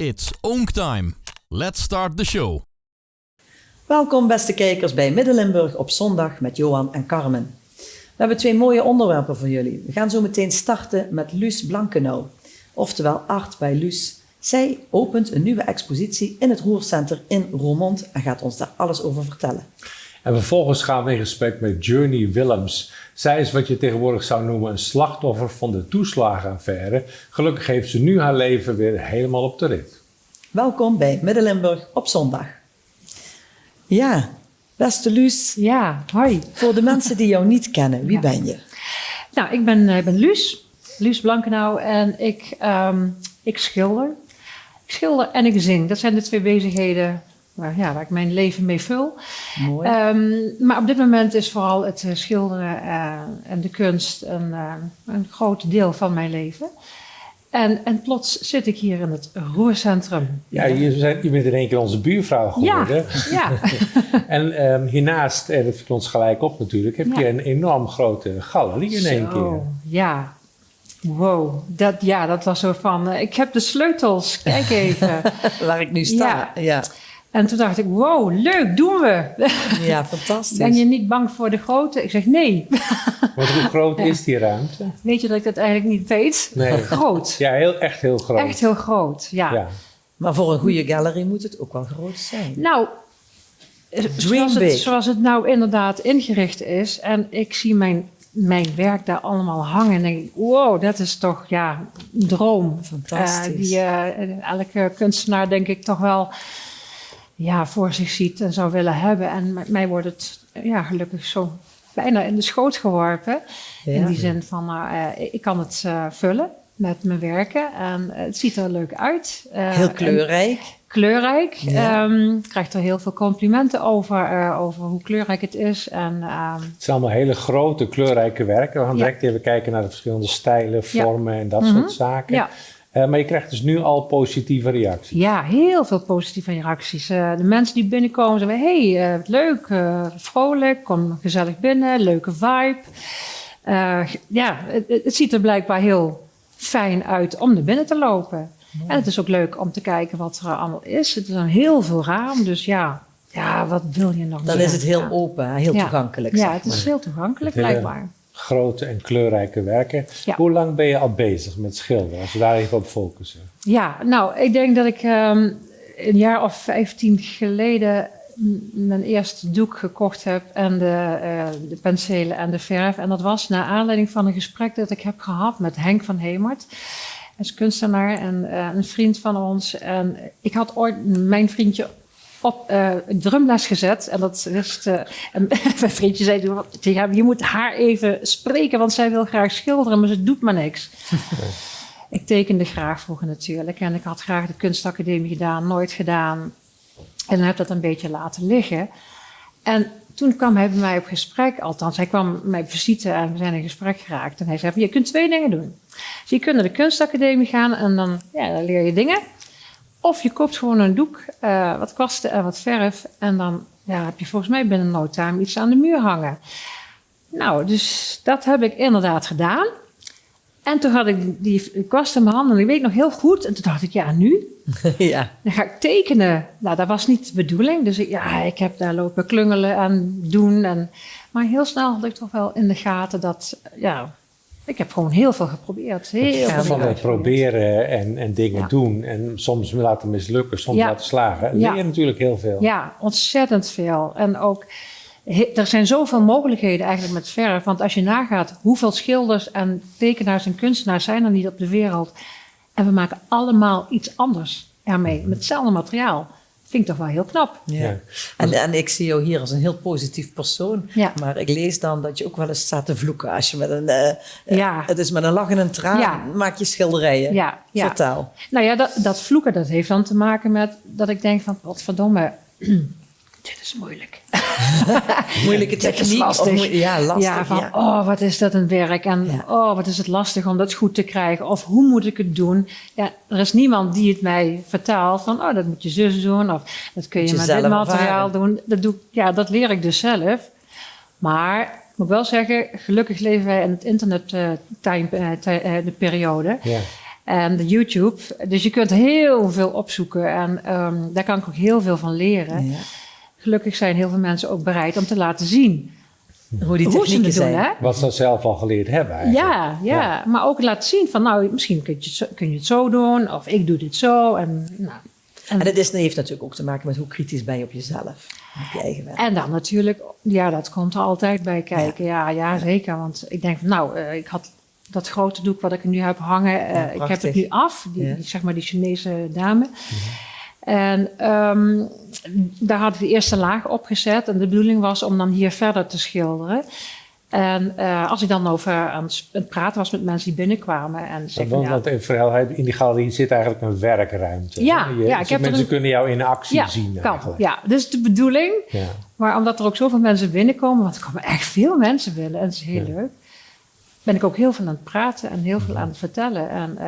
It's Oonk Time. Let's start the show. Welkom beste kijkers bij Midden-Limburg op zondag met Johan en Carmen. We hebben 2 mooie onderwerpen voor jullie. We gaan zo meteen starten met Luus Blankenau, oftewel Art bij Luus. Zij opent een nieuwe expositie in het Roercenter in Roermond en gaat ons daar alles over vertellen. En vervolgens gaan we in gesprek met Journey Willems. Zij is wat je tegenwoordig zou noemen een slachtoffer van de toeslagenaffaire. Gelukkig heeft ze nu haar leven weer helemaal op de rit. Welkom bij Midden-Limburg op zondag. Ja, beste Luus. Ja, hoi. Voor de mensen die jou niet kennen, wie ben je? Nou, ik ben Luus Blankenau en ik schilder. Ik schilder en ik zing. Dat zijn de 2 bezigheden waar ik mijn leven mee vul. Mooi. Maar op dit moment is vooral het schilderen en de kunst een groot deel van mijn leven. En plots zit ik hier in het Roercentrum. Ja, je bent in één keer onze buurvrouw geworden. Ja. En hiernaast, en dat viel ons gelijk op natuurlijk, heb je een enorm grote galerie in één keer. Ja. Wow, dat was zo van, ik heb de sleutels, kijk even. Waar ik nu sta, ja. En toen dacht ik, wow, leuk, doen we. Ja, fantastisch. Ben je niet bang voor de grootte? Ik zeg, nee. Want hoe groot is die ruimte? Weet je dat ik dat eigenlijk niet weet? Nee. Groot. Ja, echt heel groot. Echt heel groot, ja. Maar voor een goede galerie moet het ook wel groot zijn. Nou, zoals het nou inderdaad ingericht is en ik zie mijn werk daar allemaal hangen en denk ik, wow, dat is toch een droom. Fantastisch. Die elke kunstenaar denk ik toch wel voor zich ziet en zou willen hebben. En met mij wordt het gelukkig zo bijna in de schoot geworpen. Ja. In die zin van, ik kan het vullen met mijn werken en het ziet er leuk uit. Heel kleurrijk. Kleurrijk. Ja. Ik krijg er heel veel complimenten over hoe kleurrijk het is. En, het zijn allemaal hele grote, kleurrijke werken. We gaan direct even kijken naar de verschillende stijlen, vormen en dat soort zaken. Ja. Maar je krijgt dus nu al positieve reacties. Ja, heel veel positieve reacties. De mensen die binnenkomen zeggen, hey, leuk, vrolijk, kom gezellig binnen, leuke vibe. Het ziet er blijkbaar heel fijn uit om naar binnen te lopen. En het is ook leuk om te kijken wat er allemaal is. Het is dan heel veel raam, dus wat wil je nog? Dan is het heel open, heel toegankelijk. Ja, het is heel toegankelijk, blijkbaar. Grote en kleurrijke werken. Ja. Hoe lang ben je al bezig met schilderen, als we daar even op focussen? Ja, nou, ik denk dat ik een jaar of 15 geleden mijn eerste doek gekocht heb en de penselen en de verf. En dat was naar aanleiding van een gesprek dat ik heb gehad met Henk van Hemert. Hij is kunstenaar en een vriend van ons. En ik had ooit mijn vriendje op drumles gezet. En dat wist... en mijn vriendje zei tegen hem, je moet haar even spreken, want zij wil graag schilderen, maar ze doet maar niks. Ik tekende graag vroeger natuurlijk. En ik had graag de kunstacademie gedaan, nooit gedaan. En dan heb dat een beetje laten liggen. En toen kwam hij bij mij op gesprek, althans hij kwam mij op visite en we zijn in gesprek geraakt. En hij zei, je kunt 2 dingen doen. Dus je kunt naar de kunstacademie gaan en dan leer je dingen. Of je koopt gewoon een doek, wat kwasten en wat verf. En dan heb je volgens mij binnen no time iets aan de muur hangen. Nou, dus dat heb ik inderdaad gedaan. En toen had ik die kwast in mijn handen en ik weet nog heel goed. En toen dacht ik, nu? Ja. Dan ga ik tekenen. Nou, dat was niet de bedoeling. Dus ik heb daar lopen klungelen en doen. Maar heel snel had ik toch wel in de gaten dat... ik heb gewoon heel veel geprobeerd. Heel veel proberen en dingen doen. En soms laten mislukken, soms laten slagen. Leer je natuurlijk heel veel. Ja, ontzettend veel. En ook, er zijn zoveel mogelijkheden eigenlijk met verf. Want als je nagaat hoeveel schilders en tekenaars en kunstenaars zijn er niet op de wereld. En we maken allemaal iets anders ermee. Met hetzelfde materiaal. Vind ik toch wel heel knap. Ja. En ik zie jou hier als een heel positief persoon. Ja. Maar ik lees dan dat je ook wel eens staat te vloeken. Als je met een... Het is met een lach en een traan maak je schilderijen. Ja. Vertel. Nou ja, dat vloeken dat heeft dan te maken met dat ik denk van... Wat verdomme, dit is moeilijk. Moeilijke techniek. Lastig. Lastig. Wat is dat een werk. En wat is het lastig om dat goed te krijgen. Of hoe moet ik het doen. Ja, er is niemand die het mij vertaalt. Van dat moet je zus doen. Of dat kun je met dit materiaal doen. Dat leer ik dus zelf. Maar ik moet wel zeggen, gelukkig leven wij in het internet de periode. Ja. En de YouTube. Dus je kunt heel veel opzoeken. En daar kan ik ook heel veel van leren. Ja. Gelukkig zijn heel veel mensen ook bereid om te laten zien Hoe die hoe ze technieken het doen. zijn. Hè? Wat ze zelf al geleerd hebben eigenlijk. Ja, maar ook laten zien van nou, misschien kun je het zo doen. Of ik doe dit zo. En En het heeft natuurlijk ook te maken met hoe kritisch ben je op jezelf. Op je eigen werk. En dan natuurlijk, ja, dat komt er altijd bij kijken. Ja, zeker. Want ik denk van, nou, ik had dat grote doek wat ik nu heb hangen. Ik heb het nu af, zeg maar die Chinese dame. En daar had ik de eerste laag opgezet. En de bedoeling was om dan hier verder te schilderen. En als ik dan over aan het praten was met mensen die binnenkwamen. En Want in die galerie zit eigenlijk een werkruimte. Mensen kunnen jou in actie zien eigenlijk. Ja, dus de bedoeling. Ja. Maar omdat er ook zoveel mensen binnenkomen, want er komen echt veel mensen binnen. En dat is heel leuk. Ben ik ook heel veel aan het praten en heel veel aan het vertellen. En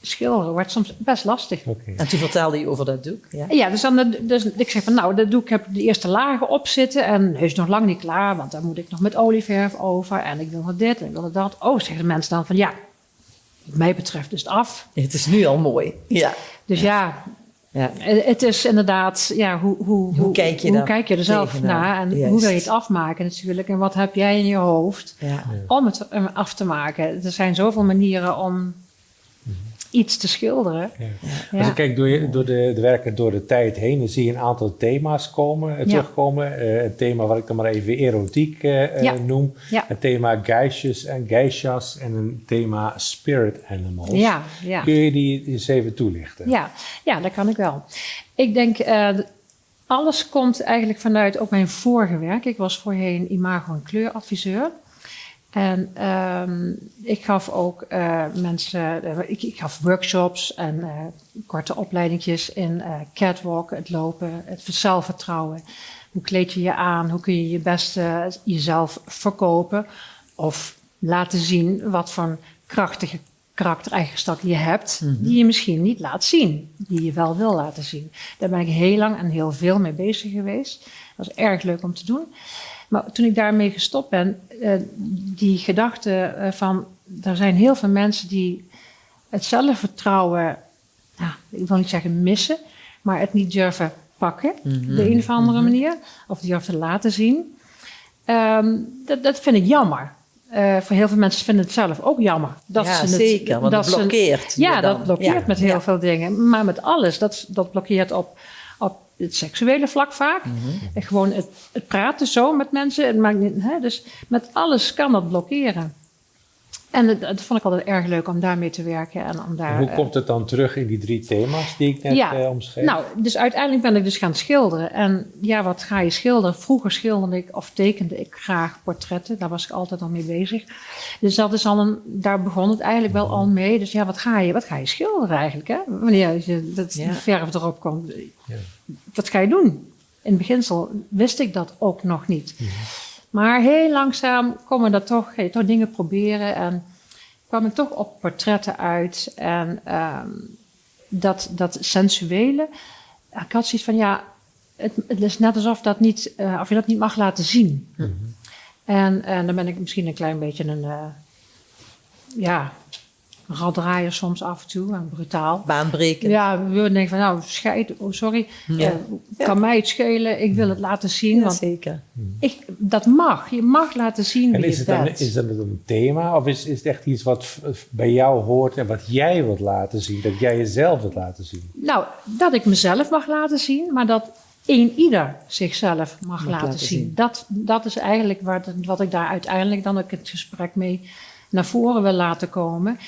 schilderen wordt soms best lastig. Okay. En toen vertelde je over dat doek. Ja, dus ik zeg van nou, dat doek heb ik de eerste lagen op zitten. En hij is nog lang niet klaar, want daar moet ik nog met olieverf over. En ik wil nog dit en ik wil nog dat. Oh, zeggen de mensen dan van ja, wat mij betreft is het af. Het is nu al mooi. Ja. Dus ja, het is inderdaad, ja, hoe kijk je er zelf naar en hoe wil je het afmaken natuurlijk en wat heb jij in je hoofd om het af te maken. Er zijn zoveel manieren om iets te schilderen. Ja. Als ik kijk door de werken door de tijd heen, dan zie je een aantal thema's terugkomen. Het thema wat ik dan maar even erotiek noem. Ja. Het thema geisjes en geishas en een thema spirit animals. Ja. Kun je die eens even toelichten? Ja, dat kan ik wel. Ik denk, alles komt eigenlijk vanuit ook mijn vorige werk. Ik was voorheen imago- en kleuradviseur. En ik gaf ook mensen, ik gaf workshops en korte opleidingjes in catwalk, het lopen, het zelfvertrouwen. Hoe kleed je je aan? Hoe kun je je beste jezelf verkopen? Of laten zien wat voor krachtige karaktereigenschappen je hebt, die je misschien niet laat zien, die je wel wil laten zien. Daar ben ik heel lang en heel veel mee bezig geweest. Dat was erg leuk om te doen. Maar toen ik daarmee gestopt ben, die gedachte van, er zijn heel veel mensen die het zelfvertrouwen, ik wil niet zeggen missen, maar het niet durven pakken, de een of andere manier, of durven laten zien. Dat vind ik jammer. Voor heel veel mensen vinden het zelf ook jammer. Zeker, want dat blokkeert. Dat blokkeert met heel veel dingen. Maar met alles, dat blokkeert op het seksuele vlak vaak. En gewoon het praten zo met mensen. Het maakt niet, dus met alles kan dat blokkeren. En dat vond ik altijd erg leuk om daarmee te werken. En om daar, hoe komt het dan terug in die 3 thema's die ik net omschreef? Nou, dus uiteindelijk ben ik dus gaan schilderen. En ja, wat ga je schilderen? Vroeger schilderde ik of tekende ik graag portretten. Daar was ik altijd al mee bezig. Dus dat is daar begon het eigenlijk wel al mee. Dus ja, wat ga je schilderen eigenlijk? Hè? Wanneer de verf erop komt. Ja. Wat ga je doen? In het beginsel wist ik dat ook nog niet. Maar heel langzaam komen dat toch dingen proberen. En kwam ik toch op portretten uit. En dat sensuele. Ik had zoiets van, het is net alsof of je dat niet mag laten zien. En dan ben ik misschien een klein beetje een raddraaier soms af en toe. En brutaal. Baanbreken. Ja, we denken van, nou, scheid. Oh, sorry. Kan mij het schelen. Ik wil het laten zien. Want zeker. Dat mag. Je mag laten zien wie je bent. Is dat een thema? Of is het echt iets wat bij jou hoort en wat jij wilt laten zien? Dat jij jezelf wilt laten zien? Nou, dat ik mezelf mag laten zien. Maar dat ieder zichzelf mag laten zien. Dat is eigenlijk wat ik daar uiteindelijk dan ook het gesprek mee naar voren wil laten komen.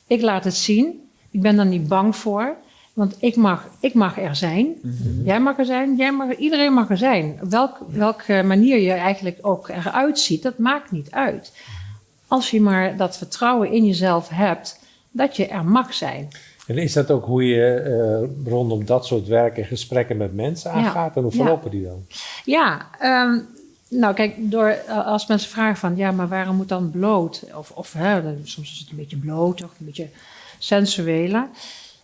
Ik laat het zien. Ik ben er niet bang voor. Want ik mag er zijn. Jij mag er zijn. Iedereen mag er zijn. Welke manier je eigenlijk ook eruit ziet, dat maakt niet uit. Als je maar dat vertrouwen in jezelf hebt, dat je er mag zijn. En is dat ook hoe je rondom dat soort werk en gesprekken met mensen aangaat? En hoe verlopen die dan? Ja, nou kijk, als mensen vragen van, maar waarom moet dan bloot? Soms is het een beetje bloot of een beetje sensueler.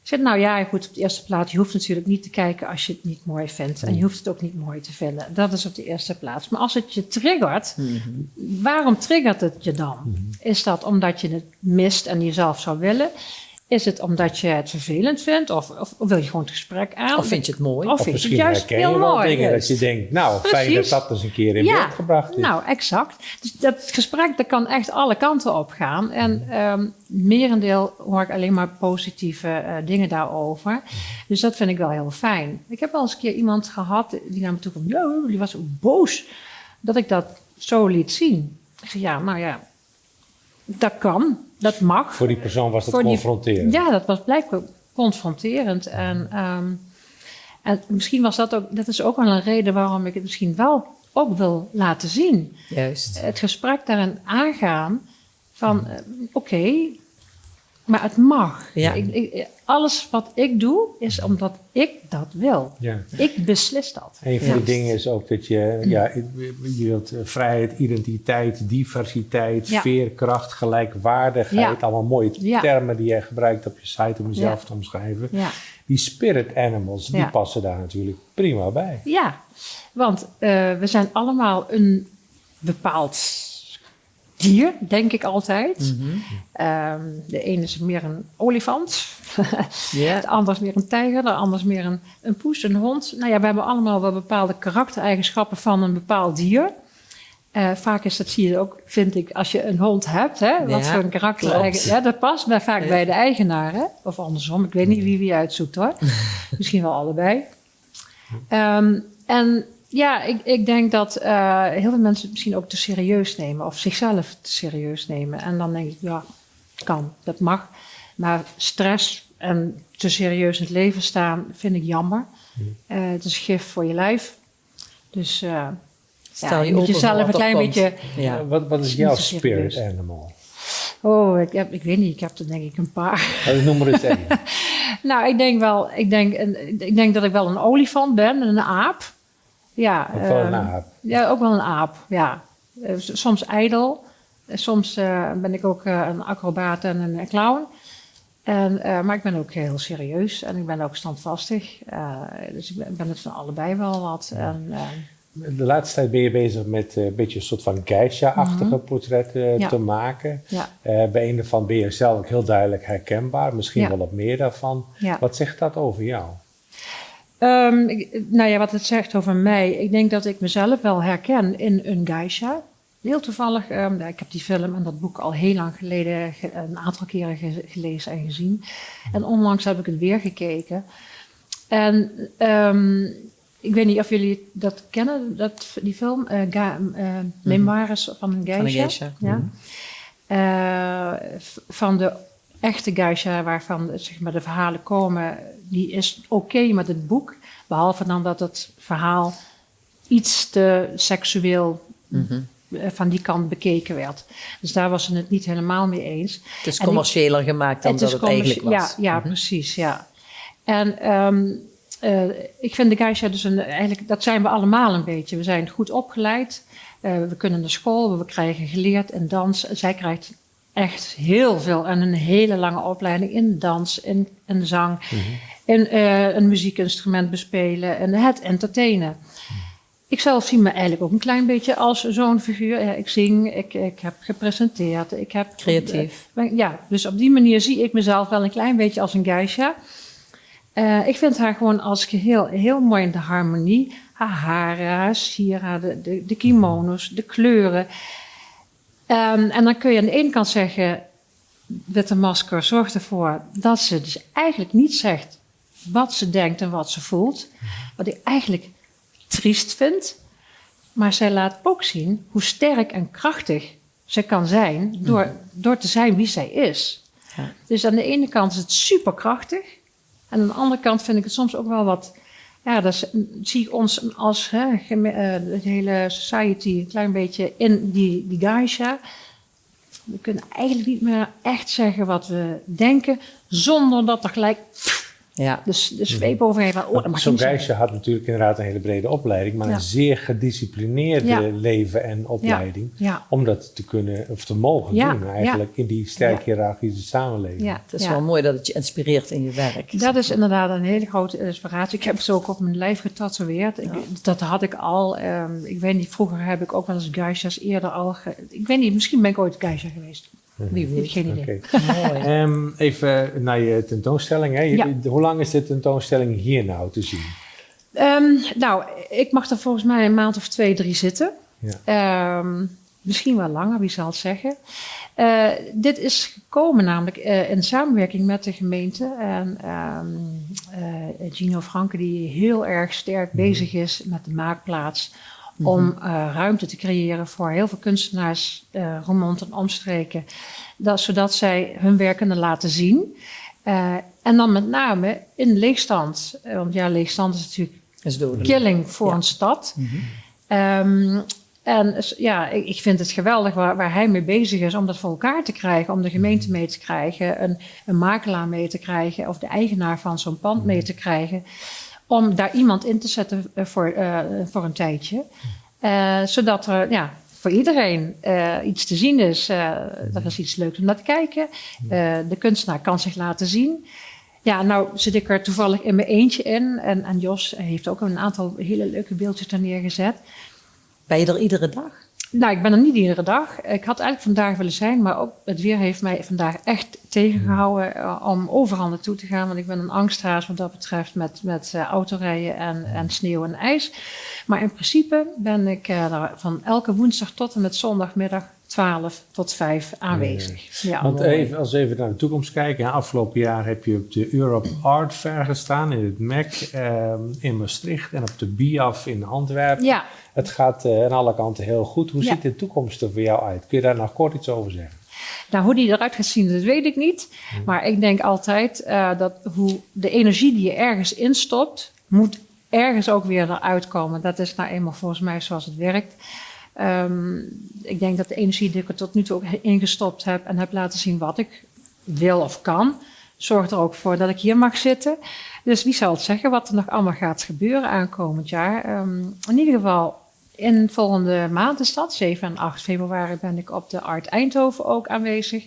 Ik zeg, goed, op de eerste plaats, je hoeft natuurlijk niet te kijken als je het niet mooi vindt. En je hoeft het ook niet mooi te vinden. Dat is op de eerste plaats. Maar als het je triggert, waarom triggert het je dan? Is dat omdat je het mist en jezelf zou willen? Is het omdat je het vervelend vindt? Of wil je gewoon het gesprek aan? Of vind je het mooi? Of Of vind je misschien het juist herken je heel wel mooi? dingen dat je denkt, nou, fijn dat dat eens een keer in beeld gebracht is. Nou, exact. Dus dat gesprek, dat kan echt alle kanten op gaan. En merendeel hoor ik alleen maar positieve dingen daarover. Dus dat vind ik wel heel fijn. Ik heb wel eens een keer iemand gehad die naar me toe kwam. Die was ook boos dat ik dat zo liet zien. Ik zei, dat kan, dat mag. Voor die persoon was dat confronterend. Ja, dat was blijkbaar confronterend. En misschien was dat is ook wel een reden waarom ik het misschien wel ook wil laten zien. Juist. Het gesprek daarin aangaan van oké, maar het mag. Ja. Alles wat ik doe is omdat ik dat wil. Ja. Ik beslis dat. Een van de dingen is ook dat je wilt vrijheid, identiteit, diversiteit, veerkracht, gelijkwaardigheid. Allemaal mooie termen die je gebruikt op je site om jezelf te omschrijven. Ja. Die spirit animals, die passen daar natuurlijk prima bij. Ja, want we zijn allemaal een bepaald dier, denk ik altijd. Mm-hmm. De ene is meer een olifant. De ander is meer een tijger. De ander is meer een poes, een hond. Nou ja, we hebben allemaal wel bepaalde karaktereigenschappen van een bepaald dier. Vaak is dat, zie je ook, vind ik, als je een hond hebt. Hè, wat voor een karaktereigenschap. Ja, dat past vaak bij de eigenaar. Hè? Of andersom. Ik weet niet wie uitzoekt hoor. Misschien wel allebei. Ja, ik denk dat heel veel mensen het misschien ook te serieus nemen. Of zichzelf te serieus nemen. En dan denk ik, kan, dat mag. Maar stress en te serieus in het leven staan, vind ik jammer. Het is gif voor je lijf. Dus stel je moet jezelf een klein beetje... Ja. Wat is jouw spirit animal? Oh, ik weet niet. Ik heb er denk ik een paar. Noem maar eens één. Nou, ik denk dat ik wel een olifant ben en een aap. Ja, ook wel een aap. Ja, ook wel een aap, ja. Soms ijdel. Soms ben ik ook een acrobaat en een clown. Maar ik ben ook heel serieus en ik ben ook standvastig. Dus ik ben het van allebei wel wat. De laatste tijd ben je bezig met een beetje een soort van geisha-achtige portretten te maken. Ja. Bij een ervan ben je zelf ook heel duidelijk herkenbaar. Misschien wel op meer daarvan. Ja. Wat zegt dat over jou? Wat het zegt over mij. Ik denk dat ik mezelf wel herken in een geisha. Heel toevallig, ik heb die film en dat boek al heel lang geleden een aantal keren gelezen en gezien. En onlangs heb ik het weer gekeken. En ik weet niet of jullie dat kennen, die film. Memoires van een geisha. Ja. Van de echte geisha waarvan zeg maar, de verhalen komen, die is oké met het boek. Behalve dan dat het verhaal iets te seksueel van die kant bekeken werd. Dus daar was ze het niet helemaal mee eens. Het is commerciëler gemaakt dan dat het eigenlijk was. Ja, precies, ja. En ik vind de geisha dus eigenlijk, dat zijn we allemaal een beetje. We zijn goed opgeleid. We kunnen naar school, we krijgen geleerd in dans. Zij krijgt echt heel veel en een hele lange opleiding in dans, in zang, in een muziekinstrument bespelen en het entertainen. Ik zelf zie me eigenlijk ook een klein beetje als zo'n figuur. Ja, ik zing, ik heb gepresenteerd, ik heb... Creatief. Dus op die manier zie ik mezelf wel een klein beetje als een geisha. Ik vind haar gewoon als geheel heel mooi in de harmonie. Haar haren, haar sieraden, de kimono's, de kleuren. En dan kun je aan de ene kant zeggen, Witte Masker zorgt ervoor dat ze dus eigenlijk niet zegt wat ze denkt en wat ze voelt. Wat ik eigenlijk triest vind. Maar zij laat ook zien hoe sterk en krachtig ze kan zijn door te zijn wie zij is. Ja. Dus aan de ene kant is het superkrachtig. En aan de andere kant vind ik het soms ook wel wat... Ja, dat zie ik ons als de hele society een klein beetje in die geisha. We kunnen eigenlijk niet meer echt zeggen wat we denken, zonder dat er gelijk de zweep overheen van... Zo'n geisha had natuurlijk inderdaad een hele brede opleiding, maar een zeer gedisciplineerde leven en opleiding. Ja. Om dat te kunnen of te mogen doen eigenlijk in die sterk hiërarchische samenleving. Ja, het is wel mooi dat het je inspireert in je werk. Dat is inderdaad een hele grote inspiratie. Ik heb ze ook op mijn lijf getatoeëerd. Dat had ik al. Ik weet niet, vroeger heb ik ook wel eens geishas eerder al... ik weet niet, misschien ben ik ooit geisha geweest. Wie weet. Geen idee. Okay. Mooi. Even naar je tentoonstelling. Hè? Ja. Hoe lang is de tentoonstelling hier nou te zien? Nou, ik mag er volgens mij een maand of 2, 3 zitten. Ja. Misschien wel langer, wie zal het zeggen. Dit is gekomen namelijk in samenwerking met de gemeente. En Gino Franke, die heel erg sterk bezig is met de maakplaats. Om ruimte te creëren voor heel veel kunstenaars rond en omstreken. Zodat zij hun werk kunnen laten zien. En dan met name in leegstand. Want ja, leegstand is natuurlijk killing voor een stad. En ja, ik vind het geweldig waar hij mee bezig is om dat voor elkaar te krijgen. Om de gemeente mee te krijgen, een makelaar mee te krijgen. Of de eigenaar van zo'n pand mee te krijgen. Om daar iemand in te zetten voor een tijdje. Zodat er voor iedereen iets te zien is. Er is iets leuks om naar te kijken. De kunstenaar kan zich laten zien. Ja, nou zit ik er toevallig in mijn eentje in. En Jos heeft ook een aantal hele leuke beeldjes daar neergezet. Ben je er iedere dag? Nou, ik ben er niet iedere dag. Ik had eigenlijk vandaag willen zijn, maar ook het weer heeft mij vandaag echt tegengehouden om overal naartoe te gaan. Want ik ben een angsthaas wat dat betreft met autorijden en sneeuw en ijs. Maar in principe ben ik van elke woensdag tot en met zondagmiddag 12 tot 5 aanwezig. Ja. Want als we even naar de toekomst kijken. Afgelopen jaar heb je op de Europe Art Fair gestaan in het MEC in Maastricht en op de BIAF in Antwerpen. Ja. Het gaat aan alle kanten heel goed. Hoe ziet de toekomst er voor jou uit? Kun je daar nog kort iets over zeggen? Nou, hoe die eruit gaat zien, dat weet ik niet. Maar ik denk altijd dat hoe de energie die je ergens instopt, moet ergens ook weer eruit komen. Dat is nou eenmaal volgens mij zoals het werkt. Ik denk dat de energie die ik er tot nu toe ook ingestopt heb en heb laten zien wat ik wil of kan, zorgt er ook voor dat ik hier mag zitten. Dus wie zal het zeggen wat er nog allemaal gaat gebeuren aankomend jaar. In ieder geval in volgende maand is dat, 7 en 8 februari ben ik op de Art Eindhoven ook aanwezig.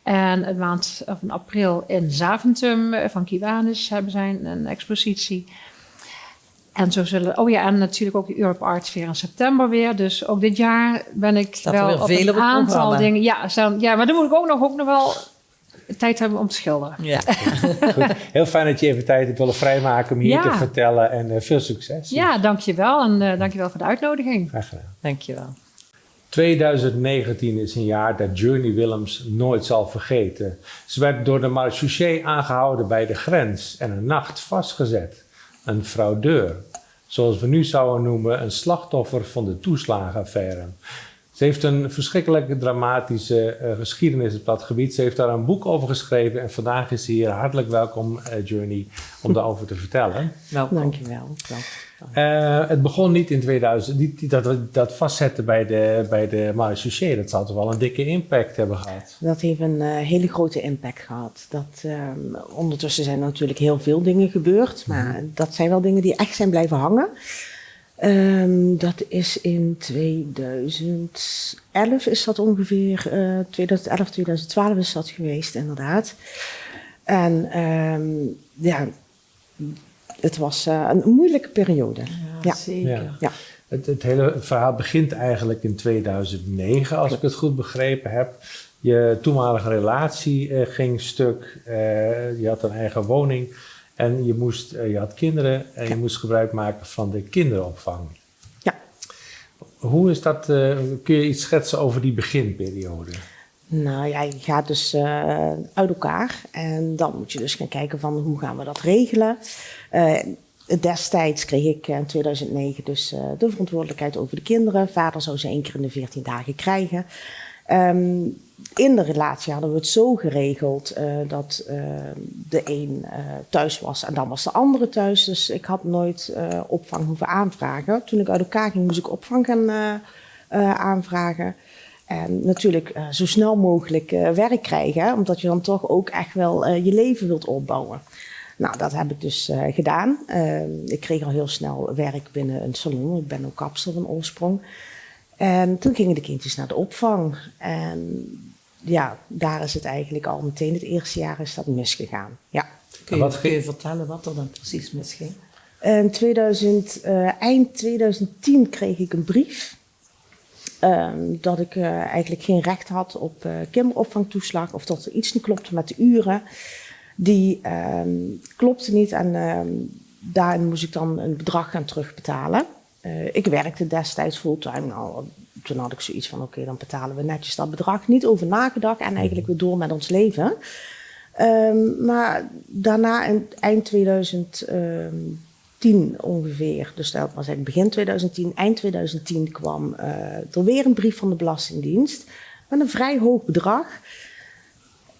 En een maand of in april in Zaventem van Kiwanis hebben zij een expositie. En zo en natuurlijk ook de Europe Art Fair in september weer. Dus ook dit jaar ben ik wel op een aantal dingen. Ja, maar dan moet ik ook nog wel tijd hebben om te schilderen. Ja. Goed. Heel fijn dat je even tijd hebt willen vrijmaken om hier te vertellen. En veel succes. Ja, dankjewel. En dankjewel voor de uitnodiging. Graag gedaan. Dankjewel. 2019 is een jaar dat Journey Willems nooit zal vergeten. Ze werd door de marechaussee aangehouden bij de grens en een nacht vastgezet. Een fraudeur. Zoals we nu zouden noemen, een slachtoffer van de toeslagenaffaire. Ze heeft een verschrikkelijk dramatische geschiedenis op dat gebied. Ze heeft daar een boek over geschreven en vandaag is ze hier. Hartelijk welkom, Journey, om daarover te vertellen. Welkom. Dankjewel. Het begon niet in 2000, dat vastzetten bij de marechaussee. Dat zou toch wel een dikke impact hebben gehad? Dat heeft een hele grote impact gehad. Ondertussen zijn er natuurlijk heel veel dingen gebeurd, maar dat zijn wel dingen die echt zijn blijven hangen. Dat is in 2011 is dat ongeveer, 2011, 2012 is dat geweest inderdaad. En het was een moeilijke periode. Ja, zeker. Ja. Het hele verhaal begint eigenlijk in 2009, als ik het goed begrepen heb. Je toenmalige relatie ging stuk, je had een eigen woning en je had kinderen en je moest gebruik maken van de kinderopvang. Ja. Hoe is dat, kun je iets schetsen over die beginperiode? Nou ja, je gaat dus uit elkaar en dan moet je dus gaan kijken van hoe gaan we dat regelen. Destijds kreeg ik in 2009 dus de verantwoordelijkheid over de kinderen. Vader zou ze 1 keer in de 14 dagen krijgen. In de relatie hadden we het zo geregeld dat de een thuis was en dan was de andere thuis. Dus ik had nooit opvang hoeven aanvragen. Toen ik uit elkaar ging moest ik opvang gaan aanvragen. En natuurlijk zo snel mogelijk werk krijgen, hè, omdat je dan toch ook echt wel je leven wilt opbouwen. Nou, dat heb ik dus gedaan. Ik kreeg al heel snel werk binnen een salon. Ik ben ook kapster van oorsprong. En toen gingen de kindjes naar de opvang. En ja, daar is het eigenlijk al meteen het eerste jaar is dat misgegaan. Ja. Kun je vertellen wat er dan precies misging? Eind 2010 kreeg ik een brief Dat ik eigenlijk geen recht had op kinderopvangtoeslag of dat er iets niet klopte met de uren. Die klopte niet en daarin moest ik dan een bedrag gaan terugbetalen. Ik werkte destijds fulltime. Nou, toen had ik zoiets van oké, dan betalen we netjes dat bedrag. Niet over nagedacht en eigenlijk weer door met ons leven. Maar daarna, eind 2010 ongeveer, dus dat was eigenlijk begin 2010, eind 2010 kwam er weer een brief van de Belastingdienst met een vrij hoog bedrag.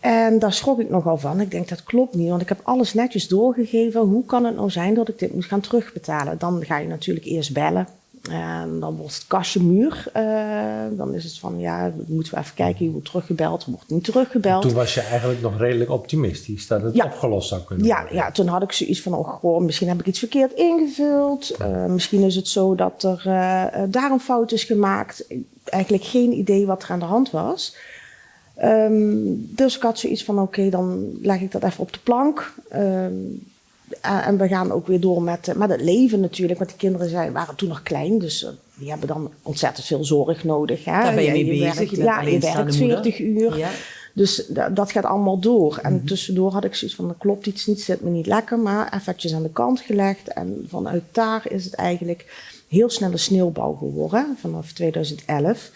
En daar schrok ik nogal van. Ik denk, dat klopt niet, want ik heb alles netjes doorgegeven. Hoe kan het nou zijn dat ik dit moet gaan terugbetalen? Dan ga je natuurlijk eerst bellen. En dan wordt het kastje muur. Dan is het van, ja, moeten we even kijken, je wordt teruggebeld, wordt niet teruggebeld. Toen was je eigenlijk nog redelijk optimistisch dat het opgelost zou kunnen worden. Ja, toen had ik zoiets van, oh goh, misschien heb ik iets verkeerd ingevuld. Misschien is het zo dat er daar een fout is gemaakt. Eigenlijk geen idee wat er aan de hand was. Dus ik had zoiets van, oké, dan leg ik dat even op de plank. En we gaan ook weer door met het leven natuurlijk. Want die kinderen waren toen nog klein, dus die hebben dan ontzettend veel zorg nodig. Hè? Daar ben je mee bezig. Je werkt 40 uur. Ja. Dus dat gaat allemaal door. En tussendoor had ik zoiets van, er klopt iets niet, zit me niet lekker. Maar eventjes aan de kant gelegd. En vanuit daar is het eigenlijk heel snel een sneeuwbal geworden, vanaf 2011.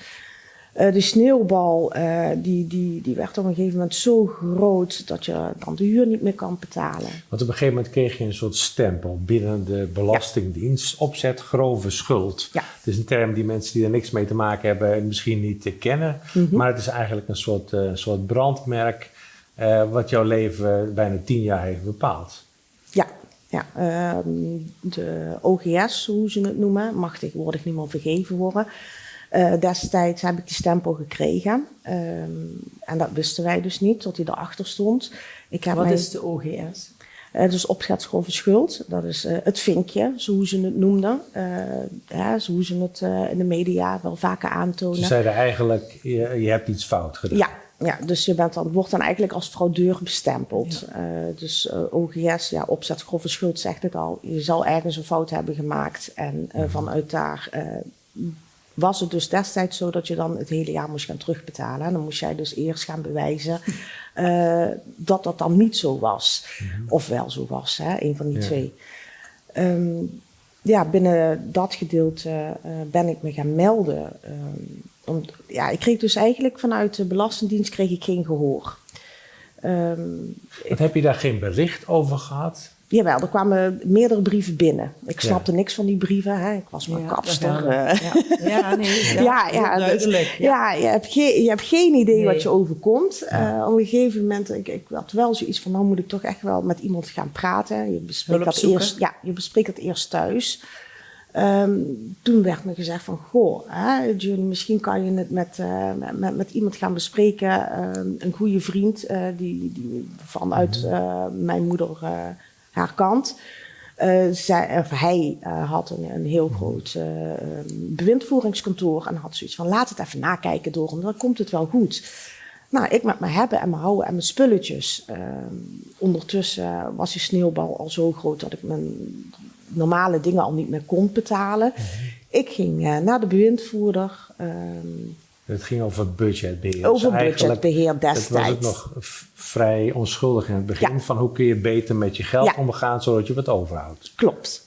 De sneeuwbal die werd op een gegeven moment zo groot dat je dan de huur niet meer kan betalen. Want op een gegeven moment kreeg je een soort stempel binnen de Belastingdienst. Opzet grove schuld. Ja. Het is een term die mensen die er niks mee te maken hebben misschien niet kennen. Maar het is eigenlijk een soort brandmerk wat jouw leven bijna 10 jaar heeft bepaald. Ja, de OGS, hoe ze het noemen, mag tegenwoordig niet meer vergeven worden. Destijds heb ik die stempel gekregen. En dat wisten wij dus niet, tot hij erachter stond. Wat is de OGS? Dus opzet grove schuld. Dat is het vinkje, zo ze het noemden. Zo ze het in de media wel vaker aantonen. Ze zeiden eigenlijk, je hebt iets fout gedaan. Ja, dus je wordt dan eigenlijk als fraudeur bestempeld. Ja. Dus OGS, opzet grove schuld zegt het al. Je zal ergens een fout hebben gemaakt. En vanuit daar was het dus destijds zo dat je dan het hele jaar moest gaan terugbetalen. En dan moest jij dus eerst gaan bewijzen dat dat dan niet zo was. Of wel zo was, hè? Een van die twee. Binnen dat gedeelte ben ik me gaan melden. Ik kreeg dus eigenlijk vanuit de Belastingdienst kreeg ik geen gehoor. Heb je daar geen bericht over gehad? Jawel, er kwamen meerdere brieven binnen. Ik snapte niks van die brieven. Hè. Ik was maar kapster. Duidelijk. Je hebt geen idee wat je overkomt. Op een gegeven moment, ik had wel zoiets van, nou moet ik toch echt wel met iemand gaan praten. Je bespreekt dat eerst thuis. Toen werd me gezegd van, Julie, misschien kan je het met iemand gaan bespreken. Een goede vriend, die vanuit mijn moeder haar kant. Hij had een heel groot bewindvoeringskantoor en had zoiets van, laat het even nakijken door hem, dan komt het wel goed. Nou, ik met mijn hebben en mijn houden en mijn spulletjes. Ondertussen was die sneeuwbal al zo groot dat ik mijn normale dingen al niet meer kon betalen. Ik ging naar de bewindvoerder. Het ging over budgetbeheer. Over budgetbeheer destijds. Het was ook nog vrij onschuldig in het begin. Van hoe kun je beter met je geld omgaan zodat je wat overhoudt.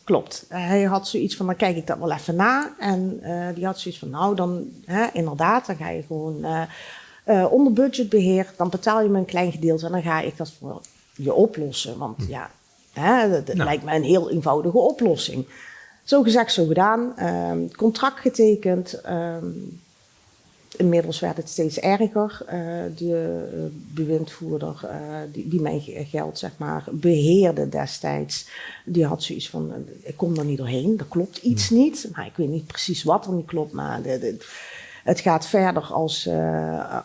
Klopt. Hij had zoiets van, dan kijk ik dat wel even na. En die had zoiets van, nou dan inderdaad, dan ga je gewoon onder budgetbeheer. Dan betaal je me een klein gedeelte en dan ga ik dat voor je oplossen. Want dat lijkt me een heel eenvoudige oplossing. Zo gezegd, zo gedaan. Contract getekend. Inmiddels werd het steeds erger. De bewindvoerder die mijn geld zeg maar beheerde destijds, die had zoiets van, ik kom er niet doorheen, er klopt iets niet. Maar ik weet niet precies wat er niet klopt, maar het gaat verder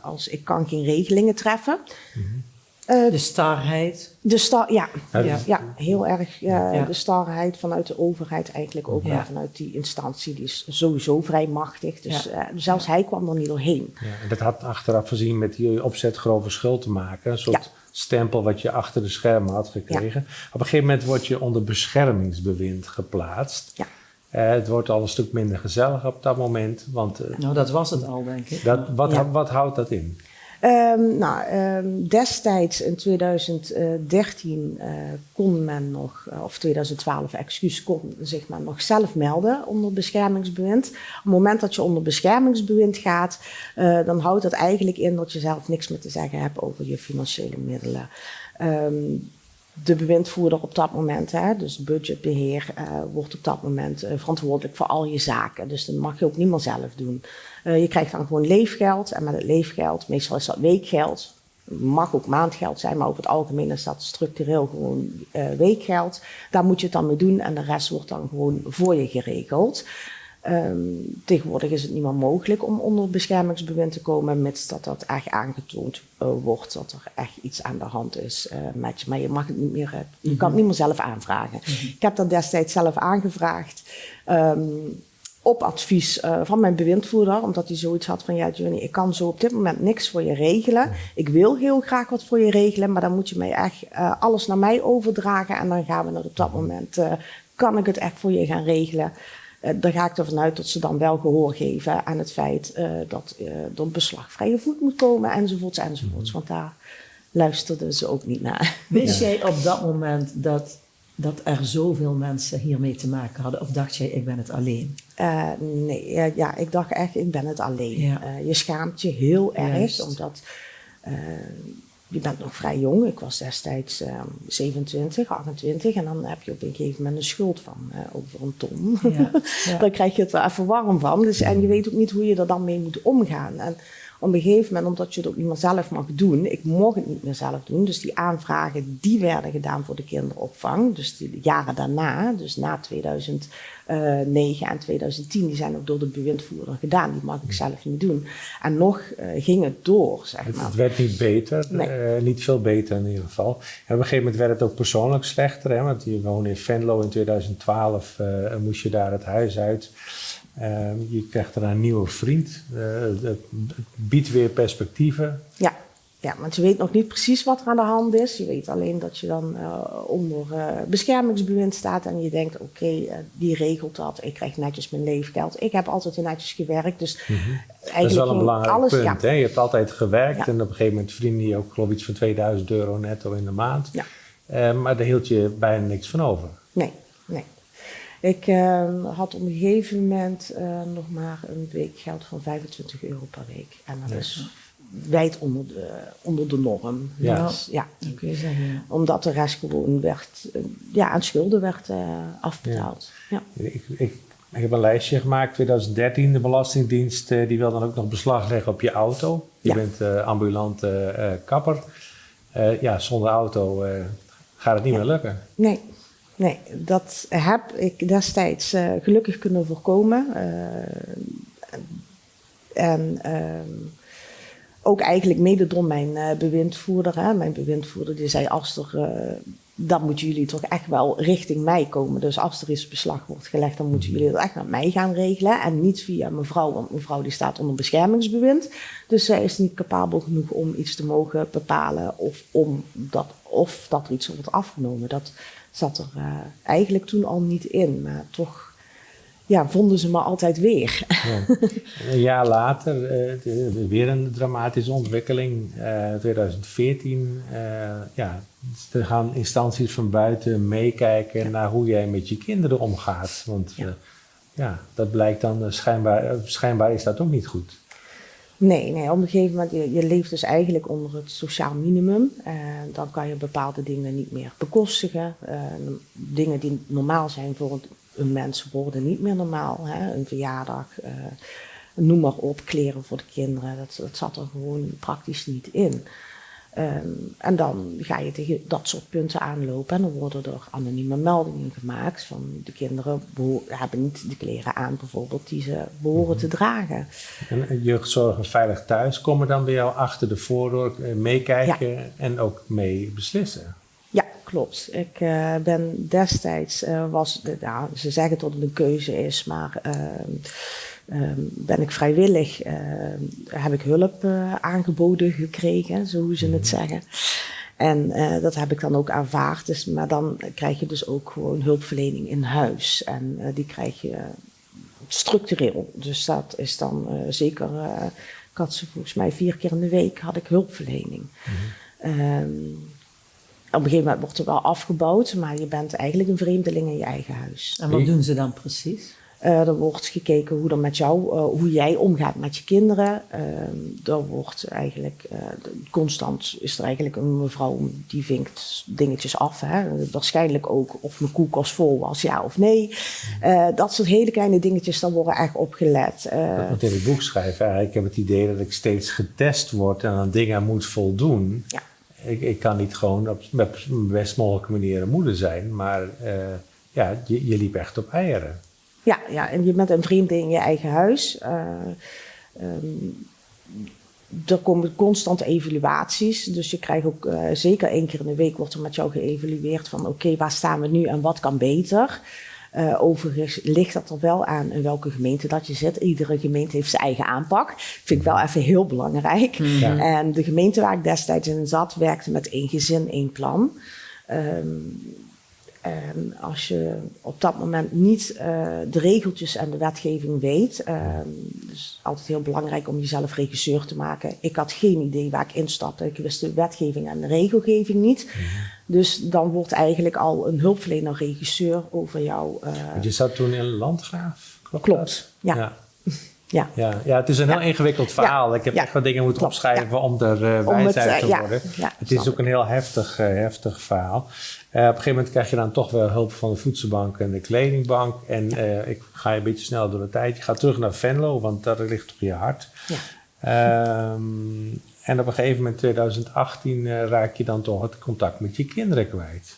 als ik kan geen regelingen treffen. De starheid. Heel erg. De starheid vanuit de overheid eigenlijk ook. Maar vanuit die instantie, die is sowieso vrij machtig. Dus zelfs hij kwam er niet doorheen. Ja, en dat had achteraf gezien met die opzet grove schuld te maken. Een soort stempel wat je achter de schermen had gekregen. Op een gegeven moment word je onder beschermingsbewind geplaatst. Ja. Het wordt al een stuk minder gezellig op dat moment. Want, Nou, dat was het al, denk ik. Wat houdt dat in? Destijds in 2013 kon men nog, of 2012 kon zich men nog zelf melden onder beschermingsbewind. Op het moment dat je onder beschermingsbewind gaat, dan houdt dat eigenlijk in dat je zelf niks meer te zeggen hebt over je financiële middelen. De bewindvoerder op dat moment, dus budgetbeheer, wordt op dat moment verantwoordelijk voor al je zaken. Dus dat mag je ook niet meer zelf doen. Je krijgt dan gewoon leefgeld en met het leefgeld, meestal is dat weekgeld, mag ook maandgeld zijn, maar over het algemeen is dat structureel gewoon weekgeld. Daar moet je het dan mee doen en de rest wordt dan gewoon voor je geregeld. Tegenwoordig is het niet meer mogelijk om onder beschermingsbewind te komen, mits dat echt aangetoond wordt dat er echt iets aan de hand is met je. Maar je mag het niet meer, je kan het niet meer zelf aanvragen. Ik heb dat destijds zelf aangevraagd. Op advies van mijn bewindvoerder, omdat hij zoiets had van, ja Johnny, ik kan zo op dit moment niks voor je regelen. Ik wil heel graag wat voor je regelen, maar dan moet je mij echt alles naar mij overdragen en dan gaan we het op dat moment, kan ik het echt voor je gaan regelen. Daar ga ik ervan uit dat ze dan wel gehoor geven aan het feit dat er beslagvrije voet moet komen enzovoorts. Want daar luisterden ze ook niet naar. Wist jij op dat moment dat er zoveel mensen hiermee te maken hadden? Of dacht jij, ik ben het alleen? Nee, ik dacht echt, ik ben het alleen. Ja. Je schaamt je heel erg, Juist. omdat je bent nog vrij jong. Ik was destijds 27, 28 en dan heb je op een gegeven moment een schuld van over een ton. Ja. Ja. Dan krijg je het er even warm van. Dus, en je weet ook niet hoe je er dan mee moet omgaan. En op een gegeven moment, omdat je het ook niet meer zelf mag doen, ik mocht het niet meer zelf doen, dus die aanvragen die werden gedaan voor de kinderopvang. Dus de jaren daarna, dus na 2009 en 2010, die zijn ook door de bewindvoerder gedaan. Die mag ik zelf niet doen. En nog ging het door, zeg maar. Het werd niet beter, Nee. niet veel beter in ieder geval. En op een gegeven moment werd het ook persoonlijk slechter, hè, want je woonde in Venlo in 2012, moest je daar het huis uit. Je krijgt er een nieuwe vriend. Het biedt weer perspectieven. Ja, want je weet nog niet precies wat er aan de hand is. Je weet alleen dat je dan onder beschermingsbewind staat en je denkt, oké, die regelt dat. Ik krijg netjes mijn leefgeld. Ik heb altijd netjes gewerkt, dus eigenlijk dat is wel een belangrijk alles, punt. Ja. Hè? Je hebt altijd gewerkt en op een gegeven moment verdiende je ook geloof ik iets van €2000 netto in de maand. Ja. Maar daar hield je bijna niks van over. Nee. Ik had op een gegeven moment nog maar een weekgeld van €25 per week. En dat is wijd onder de norm. Ja. Dus, ja. Dat kun je zeggen, ja. Omdat de rest gewoon werd, aan schulden werd afbetaald. Ja. Ik heb een lijstje gemaakt, 2013, de Belastingdienst, die wil dan ook nog beslag leggen op je auto. Je bent ambulant kapper. Zonder auto gaat het niet meer lukken. Nee, dat heb ik destijds gelukkig kunnen voorkomen. Ook eigenlijk mede door mijn bewindvoerder. Hè. Mijn bewindvoerder die zei, dan moeten jullie toch echt wel richting mij komen. Dus als er eens beslag wordt gelegd, dan moeten jullie dat echt met mij gaan regelen. En niet via mevrouw, want mevrouw die staat onder beschermingsbewind. Dus zij is niet capabel genoeg om iets te mogen bepalen of dat er iets wordt afgenomen. Dat zat er eigenlijk toen al niet in, maar toch vonden ze me altijd weer. Ja. Een jaar later, weer een dramatische ontwikkeling. 2014, er gaan instanties van buiten meekijken naar hoe jij met je kinderen omgaat. Want dat blijkt dan schijnbaar is dat ook niet goed. Nee, op een gegeven moment, je leeft dus eigenlijk onder het sociaal minimum. Dan kan je bepaalde dingen niet meer bekostigen. Dingen die normaal zijn voor een mens worden niet meer normaal. Hè? Een verjaardag, noem maar op, kleren voor de kinderen. Dat zat er gewoon praktisch niet in. En dan ga je tegen dat soort punten aanlopen en dan worden er anonieme meldingen gemaakt van de kinderen hebben niet de kleren aan bijvoorbeeld die ze behoren te dragen. En jeugdzorg en veilig thuis komen dan bij jou achter de voordeur meekijken en ook mee beslissen? Ja, klopt. Ik ben destijds, ze zeggen dat het een keuze is, maar ben ik vrijwillig, heb ik hulp aangeboden gekregen, zo hoe ze het zeggen. En dat heb ik dan ook aanvaard. Dus, maar dan krijg je dus ook gewoon hulpverlening in huis. En die krijg je structureel. Dus dat is dan zeker... ik had ze volgens mij 4 keer in de week had ik hulpverlening. Op een gegeven moment wordt er wel afgebouwd, maar je bent eigenlijk een vreemdeling in je eigen huis. En wat doen ze dan precies? Er wordt gekeken hoe er met jou, hoe jij omgaat met je kinderen. Er wordt eigenlijk constant is er eigenlijk een mevrouw die vinkt dingetjes af. Hè? Waarschijnlijk ook of mijn koelkast vol was, ja of nee. Dat soort hele kleine dingetjes, daar worden echt op gelet. Want in het boek schrijf ik heb het idee dat ik steeds getest word en aan dingen moet voldoen. Ja. Ik kan niet gewoon op de best mogelijke manier een moeder zijn, maar je liep echt op eieren. Ja, en je bent een vreemde in je eigen huis. Er komen constant evaluaties. Dus je krijgt ook zeker 1 keer in de week wordt er met jou geëvalueerd van oké, waar staan we nu en wat kan beter. Overigens ligt dat er wel aan in welke gemeente dat je zit. Iedere gemeente heeft zijn eigen aanpak. Vind ik wel even heel belangrijk. Ja. En de gemeente waar ik destijds in zat, werkte met 1 gezin, 1 plan. En als je op dat moment niet de regeltjes en de wetgeving weet, dus altijd heel belangrijk om jezelf regisseur te maken. Ik had geen idee waar ik instapte. Ik wist de wetgeving en de regelgeving niet. Dus dan wordt eigenlijk al een hulpverlener regisseur over jou. Je zat toen in Landgraaf, klopt. Ja. Ja, het is een heel ingewikkeld verhaal. Ik heb echt wat dingen moeten opschrijven om er wijs uit te worden. Het is ook een heel heftig verhaal. Op een gegeven moment krijg je dan toch wel hulp van de voedselbank en de kledingbank. En ik ga een beetje snel door de tijd. Je gaat terug naar Venlo, want daar ligt toch je hart. Ja. En op een gegeven moment, 2018, raak je dan toch het contact met je kinderen kwijt.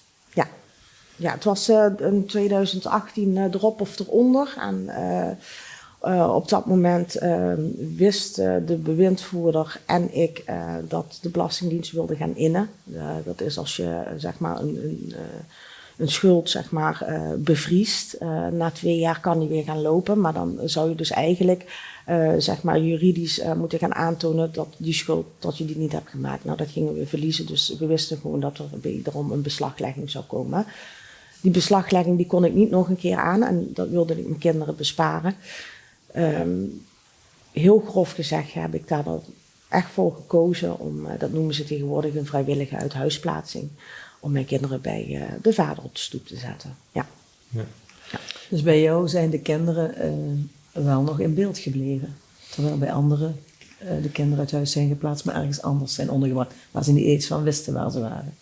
Ja, het was in 2018 erop of eronder. En op dat moment wist de bewindvoerder en ik dat de Belastingdienst wilde gaan innen. Dat is als je zeg maar een schuld zeg maar, bevriest. Na 2 jaar kan die weer gaan lopen, maar dan zou je dus eigenlijk zeg maar juridisch moeten gaan aantonen dat die schuld, dat je die niet hebt gemaakt. Nou, dat gingen we verliezen, dus we wisten gewoon dat er wederom een beslaglegging zou komen. Die beslaglegging die kon ik niet nog een keer aan en dat wilde ik mijn kinderen besparen. Heel grof gezegd heb ik daar echt voor gekozen om, dat noemen ze tegenwoordig een vrijwillige uithuisplaatsing, om mijn kinderen bij de vader op de stoep te zetten. Ja. Dus bij jou zijn de kinderen wel nog in beeld gebleven, terwijl bij anderen de kinderen uit huis zijn geplaatst, maar ergens anders zijn ondergebracht, waar ze niet eens van wisten waar ze waren.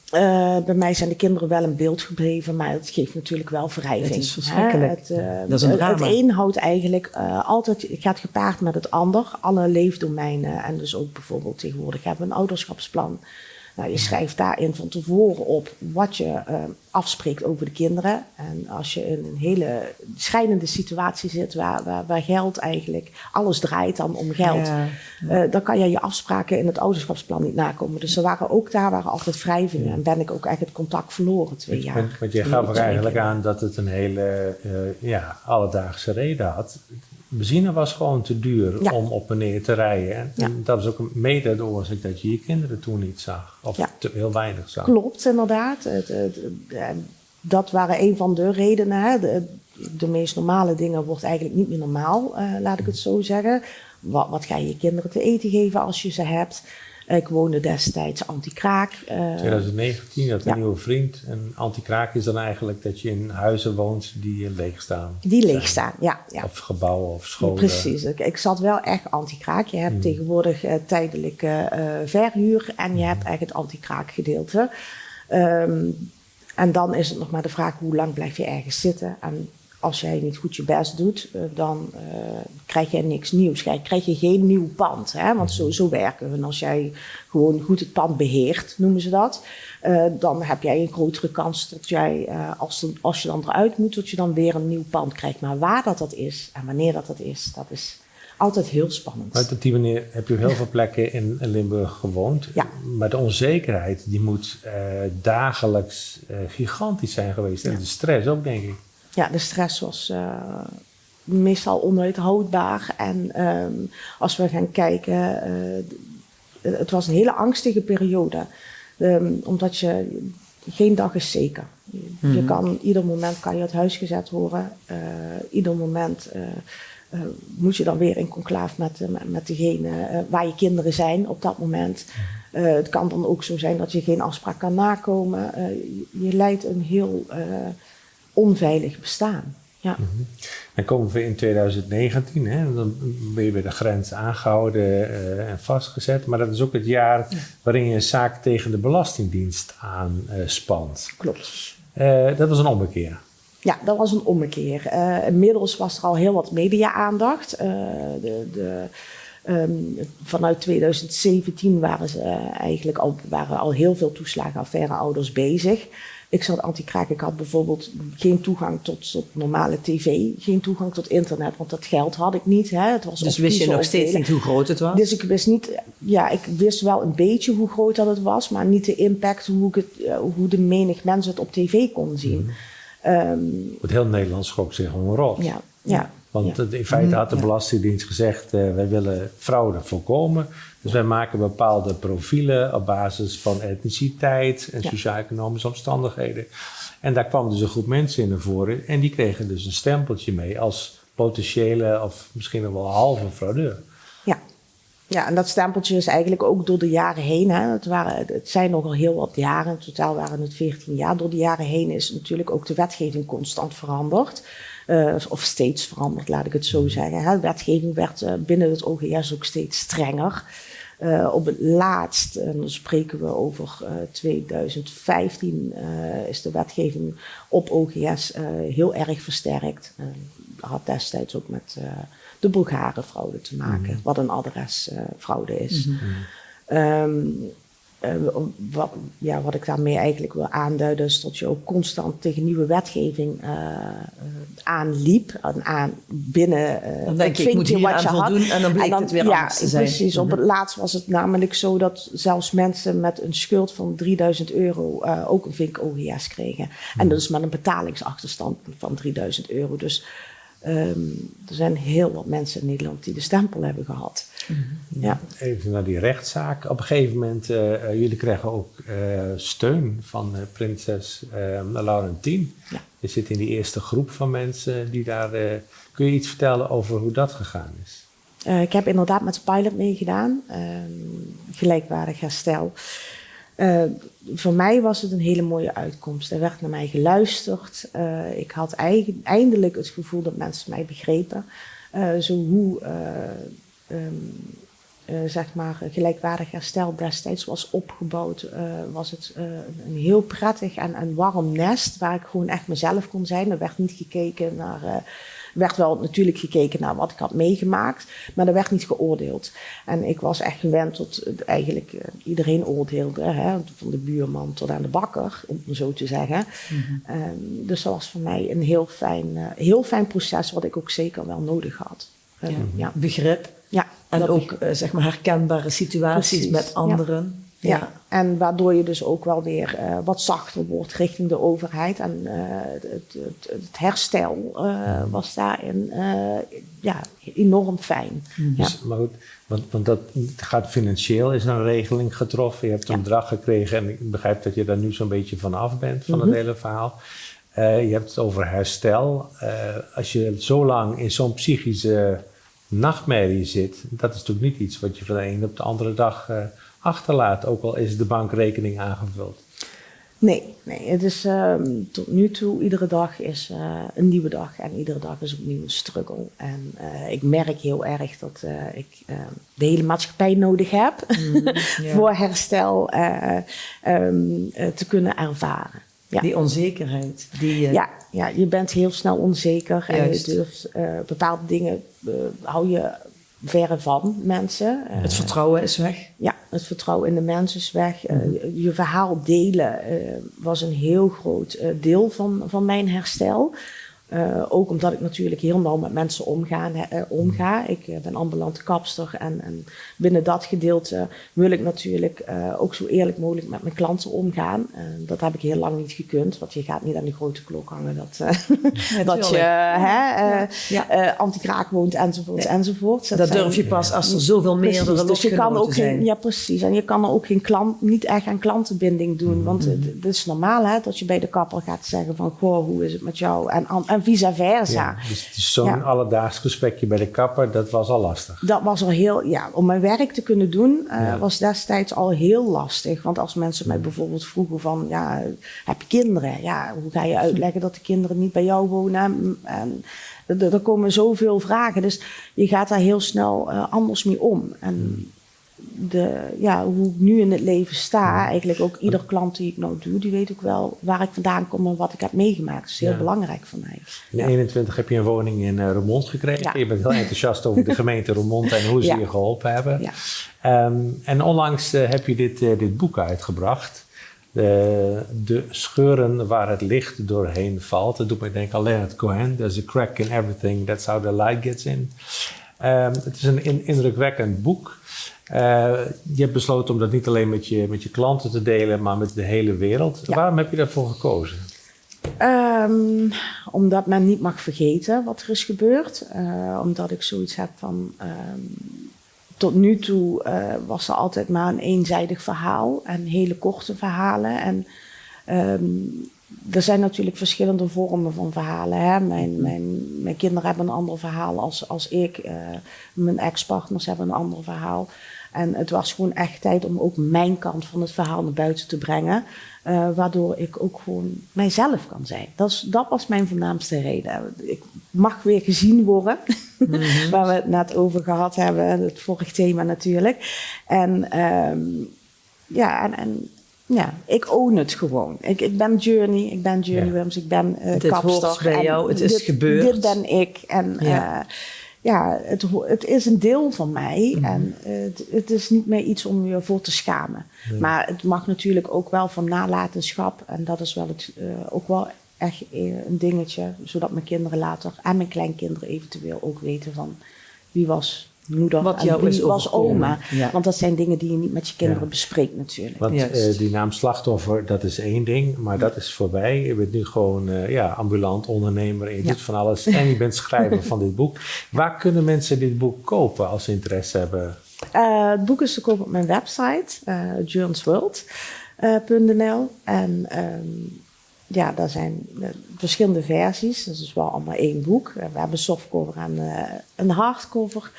Bij mij zijn de kinderen wel in beeld gebleven, maar het geeft natuurlijk wel wrijving. Het is verschrikkelijk. Dat is een drama. Het een houdt eigenlijk altijd, het gaat gepaard met het ander. Alle leefdomeinen en dus ook bijvoorbeeld tegenwoordig hebben we een ouderschapsplan. Nou, je schrijft daarin van tevoren op wat je afspreekt over de kinderen. En als je in een hele schrijnende situatie zit waar geld eigenlijk, alles draait dan om geld. Dan kan je afspraken in het ouderschapsplan niet nakomen. Dus er waren altijd wrijvingen. En ben ik ook eigenlijk het contact verloren 2 jaar. Want je gaf er eigenlijk aan dat het een hele alledaagse reden had. Benzine was gewoon te duur om op en neer te rijden. En dat is ook mede de oorzaak dat je je kinderen toen niet zag. Of heel weinig zag. Klopt, inderdaad. Dat waren een van de redenen. Hè. De meest normale dingen wordt eigenlijk niet meer normaal, laat ik het zo zeggen. Wat ga je kinderen te eten geven als je ze hebt? Ik woonde destijds anti-kraak. 2019 had een nieuwe vriend. En anti-kraak is dan eigenlijk dat je in huizen woont die leegstaan. Die leegstaan, ja. Of gebouwen of scholen. Precies. Ik zat wel echt anti-kraak. Je hebt tegenwoordig tijdelijke verhuur en je hebt eigenlijk het anti-kraak gedeelte. En dan is het nog maar de vraag hoe lang blijf je ergens zitten. En als jij niet goed je best doet, dan krijg je niks nieuws. Krijg je geen nieuw pand. Hè? Want zo werken we. En als jij gewoon goed het pand beheert, noemen ze dat, dan heb jij een grotere kans dat jij, als je dan eruit moet, dat je dan weer een nieuw pand krijgt. Maar waar dat is en wanneer dat is altijd heel spannend. Maar op die manier heb je op heel veel plekken in Limburg gewoond. Ja. Maar de onzekerheid die moet dagelijks gigantisch zijn geweest. En de stress ook, denk ik. Ja, de stress was meestal onuithoudbaar. En als we gaan kijken, het was een hele angstige periode. Omdat geen dag is zeker. Je kan, ieder moment kan je uit huis gezet worden. Ieder moment moet je dan weer in conclaaf met degene waar je kinderen zijn op dat moment. Het kan dan ook zo zijn dat je geen afspraak kan nakomen. Je leidt een heel onveilig bestaan. Ja. Dan komen we in 2019, hè? Dan ben je bij de grens aangehouden en vastgezet. Maar dat is ook het jaar waarin je een zaak tegen de Belastingdienst aanspant. Klopt. Dat was een ommekeer. Ja, dat was een ommekeer. Inmiddels was er al heel wat media-aandacht. Vanuit 2017 waren al heel veel toeslagenaffaire-ouders bezig. Ik zat anti-kraak, ik had bijvoorbeeld geen toegang tot normale tv, geen toegang tot internet, want dat geld had ik niet. Hè. Het was dus wist je nog steeds niet hoe groot het was? Dus ik wist niet, ik wist wel een beetje hoe groot dat het was, maar niet de impact, hoe de menig mensen het op tv kon zien. Het heel Nederland schrok zich gewoon rot. Ja. Want in feite had de Belastingdienst gezegd, wij willen fraude voorkomen. Dus wij maken bepaalde profielen op basis van etniciteit en sociaal-economische omstandigheden. En daar kwam dus een groep mensen in naar voren. En die kregen dus een stempeltje mee als potentiële of misschien nog wel halve fraudeur. Ja, en dat stempeltje is eigenlijk ook door de jaren heen. Hè. Het zijn nogal heel wat jaren. In totaal waren het 14 jaar. Door de jaren heen is natuurlijk ook de wetgeving constant veranderd. Of steeds veranderd, laat ik het zo zeggen. Hè. De wetgeving werd binnen het OGS ook steeds strenger. Op het laatst, en dan spreken we over 2015, is de wetgeving op OGS heel erg versterkt. Dat had destijds ook met de Bulgarenfraude te maken, wat een adresfraude is. Wat ik daarmee eigenlijk wil aanduiden is dat je ook constant tegen nieuwe wetgeving aanliep. Binnen dan denk ik moet hier wat aan je voldoen had. En dan bleek het weer anders te zijn. Precies. Op het laatst was het namelijk zo dat zelfs mensen met een schuld van €3000 ook een vink OGS kregen. En dat is met een betalingsachterstand van €3000. Dus er zijn heel wat mensen in Nederland die de stempel hebben gehad. Ja. Even naar die rechtszaak. Op een gegeven moment, jullie kregen ook steun van prinses Laurentien. Ja. Je zit in die eerste groep van mensen die daar... kun je iets vertellen over hoe dat gegaan is? Ik heb inderdaad met de pilot meegedaan. Gelijkwaardig herstel. Voor mij was het een hele mooie uitkomst. Er werd naar mij geluisterd. Ik had eindelijk het gevoel dat mensen mij begrepen. Gelijkwaardig herstel destijds was opgebouwd, was het een heel prettig en warm nest waar ik gewoon echt mezelf kon zijn. Er werd niet gekeken naar... werd wel natuurlijk gekeken naar wat ik had meegemaakt, maar er werd niet geoordeeld. En ik was echt gewend tot eigenlijk iedereen oordeelde, hè, van de buurman tot aan de bakker, om het zo te zeggen. Dus dat was voor mij een heel fijn proces, wat ik ook zeker wel nodig had. Begrip. Ja. En ook herkenbare situaties precies, met anderen. Ja, en waardoor je dus ook wel weer wat zachter wordt richting de overheid. En het herstel was daarin enorm fijn. Dus, maar goed, want dat gaat financieel, is een regeling getroffen. Je hebt een bedrag gekregen en ik begrijp dat je daar nu zo'n beetje van af bent, van het hele verhaal. Je hebt het over herstel. Als je zo lang in zo'n psychische nachtmerrie zit, dat is natuurlijk niet iets wat je van de ene op de andere dag achterlaat, ook al is de bankrekening aangevuld. Nee, het is tot nu toe, iedere dag is een nieuwe dag en iedere dag is opnieuw een struggle. En ik merk heel erg dat ik de hele maatschappij nodig heb voor herstel te kunnen ervaren. Ja. Die onzekerheid. Ja, je bent heel snel onzeker. Juist. En je durft bepaalde dingen hou je verre van mensen. Het vertrouwen is weg. Ja, het vertrouwen in de mens is weg. Je verhaal delen was een heel groot deel van mijn herstel. Ook omdat ik natuurlijk heel nauw met mensen omga. Ik ben ambulante kapster en binnen dat gedeelte wil ik natuurlijk ook zo eerlijk mogelijk met mijn klanten omgaan. Dat heb ik heel lang niet gekund, want je gaat niet aan de grote klok hangen dat je anti-kraak woont enzovoort. Dat durf je pas als er zoveel meerdere lotgenoten zijn. Ja, precies. En je kan er ook niet echt aan klantenbinding doen. Want het is normaal dat je bij de kapper gaat zeggen van, goh, hoe is het met jou? En vice versa. Ja, dus zo'n alledaags gesprekje bij de kapper, dat was al lastig. Dat was al om mijn werk te kunnen doen, was destijds al heel lastig. Want als mensen mij bijvoorbeeld vroegen van, heb je kinderen? Ja, hoe ga je uitleggen dat de kinderen niet bij jou wonen? En er komen zoveel vragen. Dus je gaat daar heel snel anders mee om. En hoe ik nu in het leven sta, eigenlijk ook ieder klant die ik nou doe, die weet ook wel waar ik vandaan kom en wat ik heb meegemaakt. Dat is heel belangrijk voor mij. In 21 heb je een woning in Roermond gekregen. Ja. Je bent heel enthousiast over de gemeente Roermond en hoe ze je geholpen hebben. Ja. En onlangs heb je dit boek uitgebracht. De scheuren waar het licht doorheen valt. Dat doet me denken aan Leonard Cohen. There's a crack in everything, that's how the light gets in. Het is een indrukwekkend boek. Je hebt besloten om dat niet alleen met je klanten te delen, maar met de hele wereld. Ja. Waarom heb je daarvoor gekozen? Omdat men niet mag vergeten wat er is gebeurd. Omdat ik zoiets heb van, tot nu toe was er altijd maar een eenzijdig verhaal en hele korte verhalen. En er zijn natuurlijk verschillende vormen van verhalen. Hè? Mijn kinderen hebben een ander verhaal als ik. Mijn ex-partners hebben een ander verhaal. En het was gewoon echt tijd om ook mijn kant van het verhaal naar buiten te brengen. Waardoor ik ook gewoon mijzelf kan zijn. Dat was mijn voornaamste reden. Ik mag weer gezien worden. Mm-hmm. Waar we het net over gehad hebben. Het vorige thema natuurlijk. En ik own het gewoon. Ik ben Journey. Ik ben Journey Wilms. Ik ben dit kapster. Hoort bij jou. Het is gebeurd. Dit ben ik. En het is een deel van mij. Mm-hmm. En het is niet meer iets om je voor te schamen. Nee. Maar het mag natuurlijk ook wel van nalatenschap. En dat is wel ook wel echt een dingetje. Zodat mijn kinderen later en mijn kleinkinderen eventueel ook weten van wie was moeder wat en wie was oma. Ja. Want dat zijn dingen die je niet met je kinderen bespreekt natuurlijk. Want die naam slachtoffer, dat is één ding, maar dat is voorbij. Je bent nu gewoon ambulant ondernemer en je doet van alles. En je bent schrijver van dit boek. Waar kunnen mensen dit boek kopen als ze interesse hebben? Het boek is te koop op mijn website, journsworld.nl. En daar zijn verschillende versies. Dat is wel allemaal één boek. We hebben een softcover en een hardcover.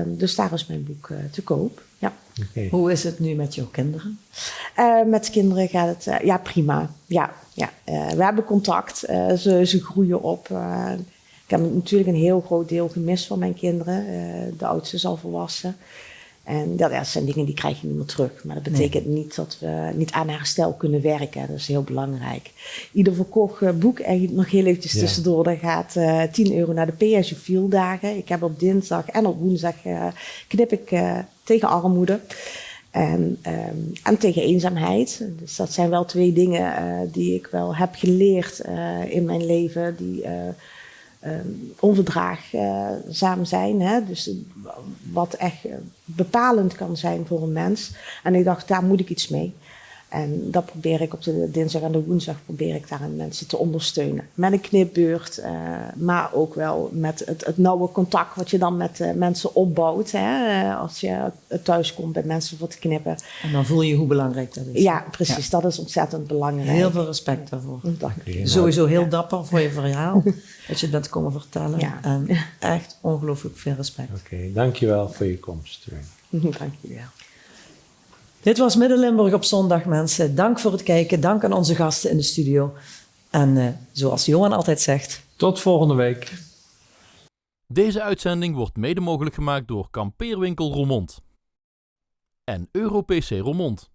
Dus daar is mijn boek te koop. Ja. Okay. Hoe is het nu met jouw kinderen? Met kinderen gaat het prima. We hebben contact. Ze groeien op. Ik heb natuurlijk een heel groot deel gemist van mijn kinderen. De oudste is al volwassen. En dat zijn dingen die krijg je niet meer terug. Maar dat betekent niet dat we niet aan herstel kunnen werken. Dat is heel belangrijk. Ieder verkocht boek, en nog heel eventjes tussendoor, daar gaat €10 naar de PSU dagen. Ik heb op dinsdag en op woensdag knip ik tegen armoede. En tegen eenzaamheid. Dus dat zijn wel twee dingen die ik wel heb geleerd in mijn leven. Die onverdraagzaam zijn. Hè? Dus wat echt bepalend kan zijn voor een mens. En ik dacht, daar moet ik iets mee. En dat probeer ik op de dinsdag en de woensdag probeer ik daar aan mensen te ondersteunen. Met een knipbeurt, maar ook wel met het nauwe contact wat je dan met mensen opbouwt. Hè? Als je thuis komt bij mensen voor te knippen. En dan voel je hoe belangrijk dat is. Ja, precies. Ja. Dat is ontzettend belangrijk. Heel veel respect daarvoor. Dank je. Sowieso heel dapper voor je verhaal. Dat je het bent komen vertellen. Ja. En echt ongelooflijk veel respect. Oké, dankjewel voor je komst. Dank je wel. Dit was Midden-Limburg op zondag, mensen. Dank voor het kijken. Dank aan onze gasten in de studio. En zoals Johan altijd zegt... Tot volgende week. Deze uitzending wordt mede mogelijk gemaakt door Kampeerwinkel Roermond en EuroPC Roermond.